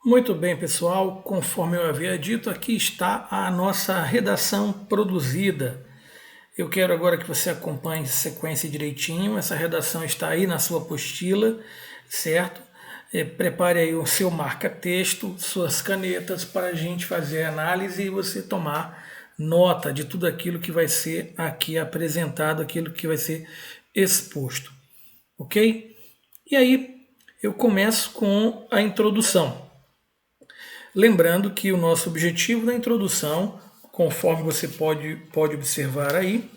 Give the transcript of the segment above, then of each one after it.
Muito bem, pessoal. Conforme eu havia dito, aqui está a nossa redação produzida. Eu quero agora que você acompanhe a sequência direitinho. Essa redação está aí na sua apostila, certo? Prepare aí o seu marca-texto, suas canetas para a gente fazer a análise e você tomar nota de tudo aquilo que vai ser aqui apresentado, aquilo que vai ser exposto, ok? E aí eu começo com a introdução. Lembrando que o nosso objetivo da introdução, conforme você pode observar aí,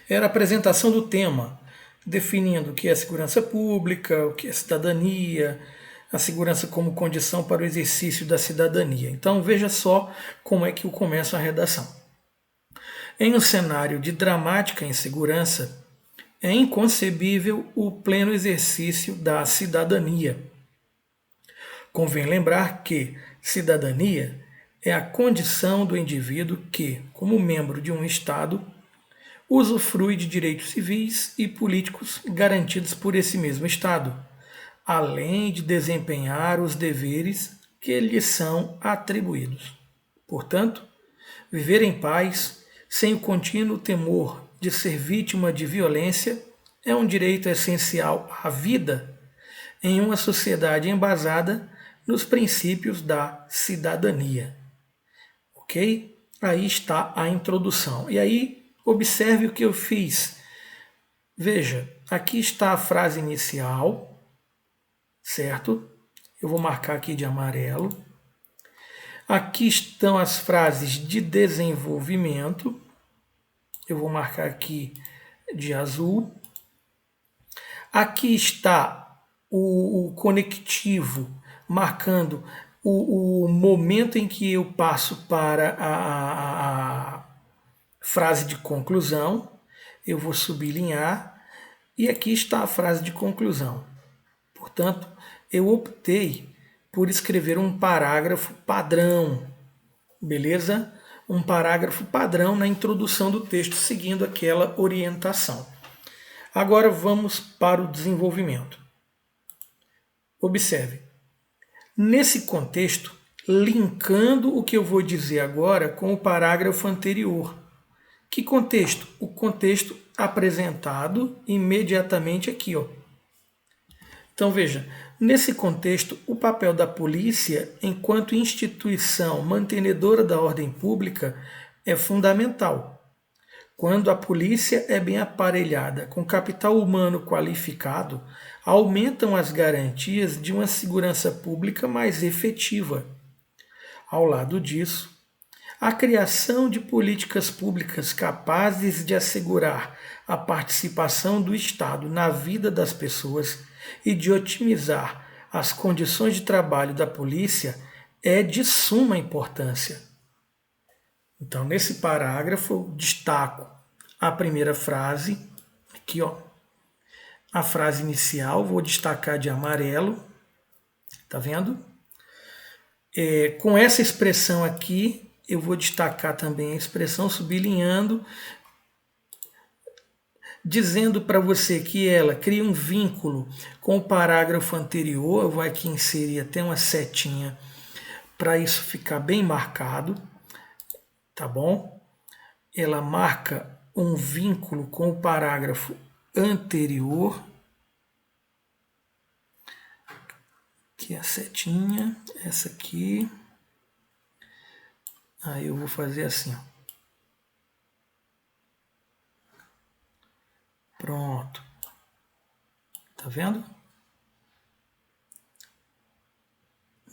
era a apresentação do tema, definindo o que é segurança pública, o que é cidadania, a segurança como condição para o exercício da cidadania. Então veja só como é que eu começo a redação. Em um cenário de dramática insegurança, é inconcebível o pleno exercício da cidadania. Convém lembrar que cidadania é a condição do indivíduo que, como membro de um Estado, usufrui de direitos civis e políticos garantidos por esse mesmo Estado, além de desempenhar os deveres que lhe são atribuídos. Portanto, viver em paz, sem o contínuo temor de ser vítima de violência, é um direito essencial à vida em uma sociedade embasada nos princípios da cidadania. Ok? Aí está a introdução. E aí, observe o que eu fiz. Veja, aqui está a frase inicial, certo? Eu vou marcar aqui de amarelo. Aqui estão as frases de desenvolvimento. Eu vou marcar aqui de azul. Aqui está o conectivo, marcando o momento em que eu passo para a frase de conclusão. Eu vou sublinhar e aqui está a frase de conclusão. Portanto, eu optei por escrever um parágrafo padrão, beleza? Um parágrafo padrão na introdução do texto, seguindo aquela orientação. Agora vamos para o desenvolvimento. Observe. Nesse contexto, linkando o que eu vou dizer agora com o parágrafo anterior. Que contexto? O contexto apresentado imediatamente aqui, ó. Então veja, nesse contexto, o papel da polícia, enquanto instituição mantenedora da ordem pública, é fundamental. Quando a polícia é bem aparelhada com capital humano qualificado, aumentam as garantias de uma segurança pública mais efetiva. Ao lado disso, a criação de políticas públicas capazes de assegurar a participação do Estado na vida das pessoas e de otimizar as condições de trabalho da polícia é de suma importância. Então, nesse parágrafo, eu destaco a primeira frase, aqui, ó, a frase inicial, vou destacar de amarelo, tá vendo? Com essa expressão aqui, eu vou destacar também a expressão sublinhando, dizendo para você que ela cria um vínculo com o parágrafo anterior. Eu vou aqui inserir até uma setinha para isso ficar bem marcado, tá bom? Ela marca um vínculo com o parágrafo anterior. Aqui a setinha, essa aqui. Aí eu vou fazer assim, ó. Pronto. Tá vendo?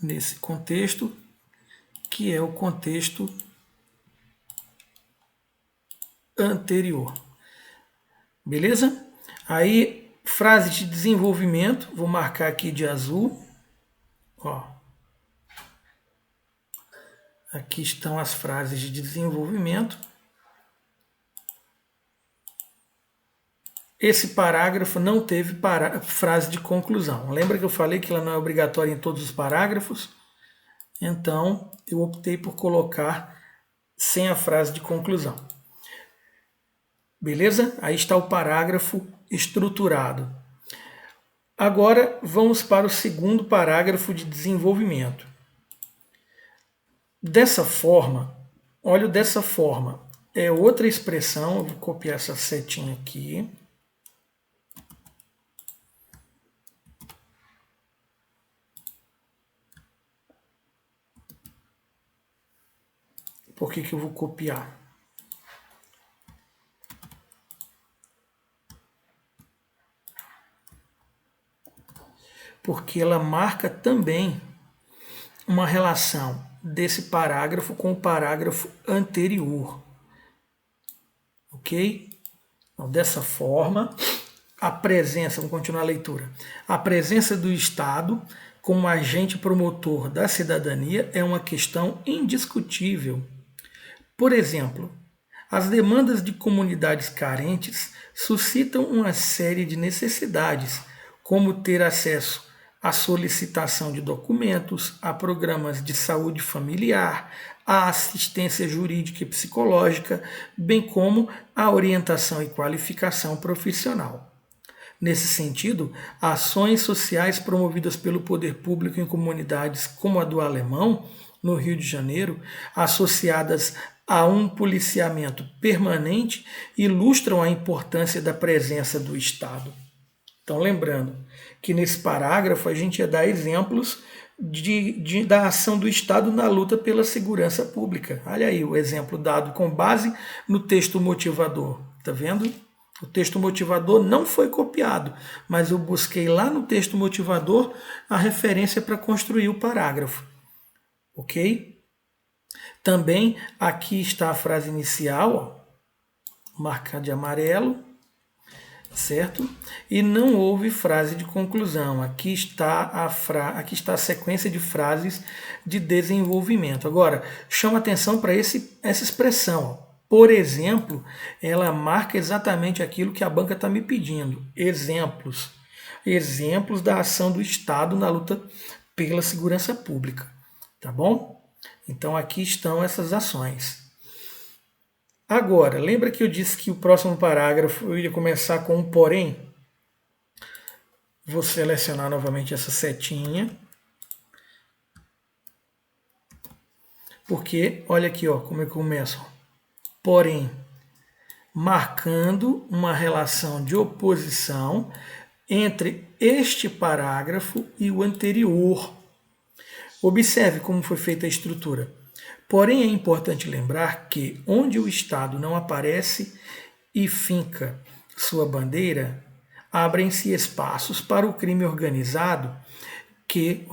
Nesse contexto, que é o contexto anterior. Beleza? Aí, frase de desenvolvimento, vou marcar aqui de azul. Ó. Aqui estão as frases de desenvolvimento. Esse parágrafo não teve frase de conclusão. Lembra que eu falei que ela não é obrigatória em todos os parágrafos? Então, eu optei por colocar sem a frase de conclusão. Beleza? Aí está o parágrafo estruturado. Agora vamos para o segundo parágrafo de desenvolvimento. Dessa forma, olha dessa forma, é outra expressão, eu vou copiar essa setinha aqui. Por que eu vou copiar? Porque ela marca também uma relação desse parágrafo com o parágrafo anterior. Ok? Então, dessa forma, a presença, vamos continuar a leitura, a presença do Estado como agente promotor da cidadania é uma questão indiscutível. Por exemplo, as demandas de comunidades carentes suscitam uma série de necessidades, como ter acesso à solicitação de documentos, a programas de saúde familiar, a assistência jurídica e psicológica, bem como a orientação e qualificação profissional. Nesse sentido, ações sociais promovidas pelo poder público em comunidades como a do Alemão, no Rio de Janeiro, associadas a um policiamento permanente, ilustram a importância da presença do Estado. Então, lembrando que nesse parágrafo a gente ia dar exemplos da ação do Estado na luta pela segurança pública. Olha aí o exemplo dado com base no texto motivador. Tá vendo? O texto motivador não foi copiado, mas eu busquei lá no texto motivador a referência para construir o parágrafo. Ok? Também aqui está a frase inicial, ó, marcada de amarelo, certo? E não houve frase de conclusão. Aqui está a sequência de frases de desenvolvimento. Agora, chama atenção para essa expressão. Ó. Por exemplo, ela marca exatamente aquilo que a banca está me pedindo. Exemplos. Exemplos da ação do Estado na luta pela segurança pública. Tá bom? Então aqui estão essas ações. Agora, lembra que eu disse que o próximo parágrafo eu ia começar com um porém? Vou selecionar novamente essa setinha. Porque, olha aqui, ó, como eu começo. Porém, marcando uma relação de oposição entre este parágrafo e o anterior. Observe como foi feita a estrutura. Porém, é importante lembrar que onde o Estado não aparece e finca sua bandeira, abrem-se espaços para o crime organizado que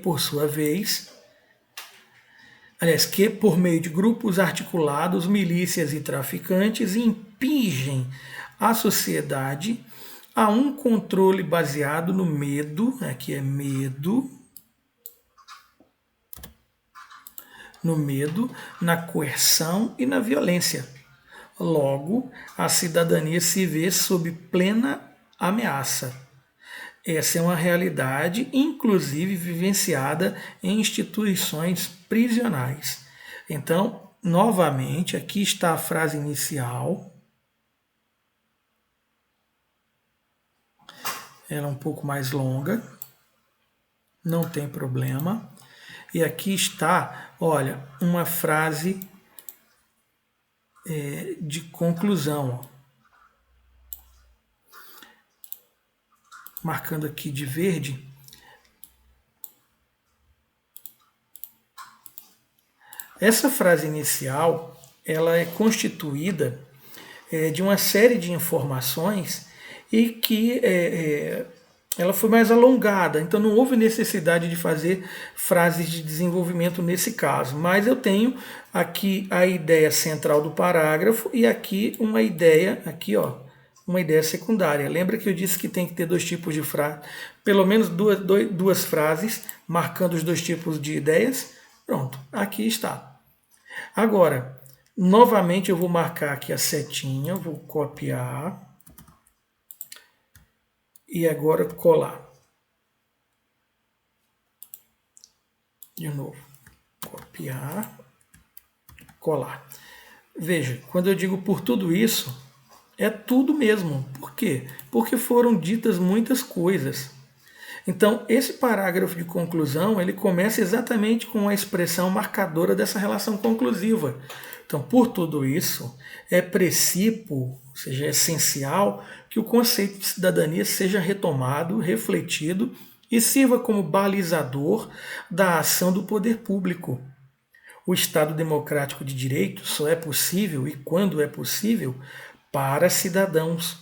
por sua vez, que por meio de grupos articulados, milícias e traficantes impingem a sociedade a um controle baseado no medo, aqui é medo, no medo, na coerção e na violência. Logo, a cidadania se vê sob plena ameaça. Essa é uma realidade, inclusive vivenciada em instituições prisionais. Então, novamente, aqui está a frase inicial. Ela é um pouco mais longa, não tem problema. E aqui está, olha, uma frase de conclusão. Ó. Marcando aqui de verde. Essa frase inicial, ela é constituída de uma série de informações e que ela foi mais alongada, então não houve necessidade de fazer frases de desenvolvimento nesse caso, mas eu tenho aqui a ideia central do parágrafo e aqui uma ideia, aqui ó, uma ideia secundária. Lembra que eu disse que tem que ter dois tipos de frase, pelo menos duas frases marcando os dois tipos de ideias? Pronto, aqui está. Agora, novamente eu vou marcar aqui a setinha, vou copiar e agora colar. De novo, copiar, colar. Veja, quando eu digo por tudo isso, é tudo mesmo. Por quê? Porque foram ditas muitas coisas. Então, esse parágrafo de conclusão, ele começa exatamente com a expressão marcadora dessa relação conclusiva. Então, por tudo isso, é precípio, ou seja, é essencial que o conceito de cidadania seja retomado, refletido e sirva como balizador da ação do poder público. O Estado democrático de direito só é possível, e quando é possível, para cidadãos.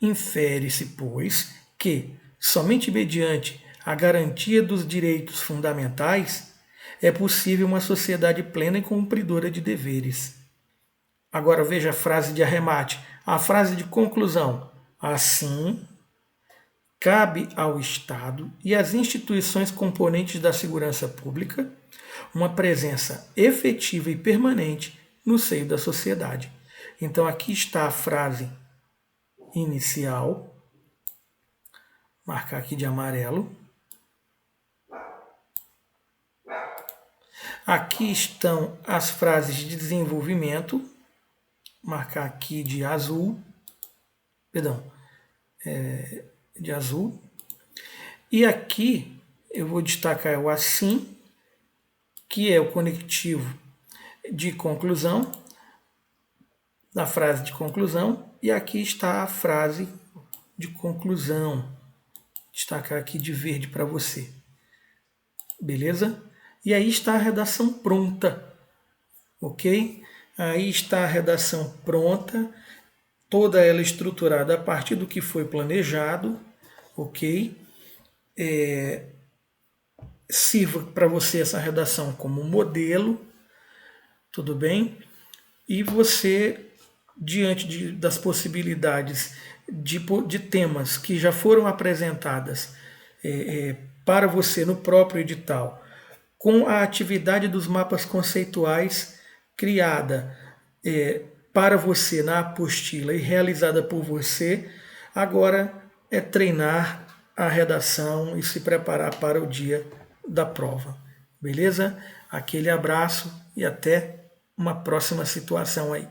Infere-se, pois, que, somente mediante a garantia dos direitos fundamentais, é possível uma sociedade plena e cumpridora de deveres. Agora veja a frase de arremate, a frase de conclusão. Assim, cabe ao Estado e às instituições componentes da segurança pública uma presença efetiva e permanente no seio da sociedade. Então aqui está a frase inicial, marcar aqui de amarelo. Aqui estão as frases de desenvolvimento, marcar aqui de azul, de azul. E aqui eu vou destacar o assim, que é o conectivo de conclusão, da frase de conclusão, e aqui está a frase de conclusão. Destacar aqui de verde para você. Beleza? E aí está a redação pronta. Ok? Aí está a redação pronta, toda ela estruturada a partir do que foi planejado. Ok? Sirva para você essa redação como modelo. Tudo bem? E você, diante das possibilidades de temas que já foram apresentadas para você no próprio edital, com a atividade dos mapas conceituais criada para você na apostila e realizada por você, agora é treinar a redação e se preparar para o dia da prova. Beleza? Aquele abraço e até uma próxima situação aí.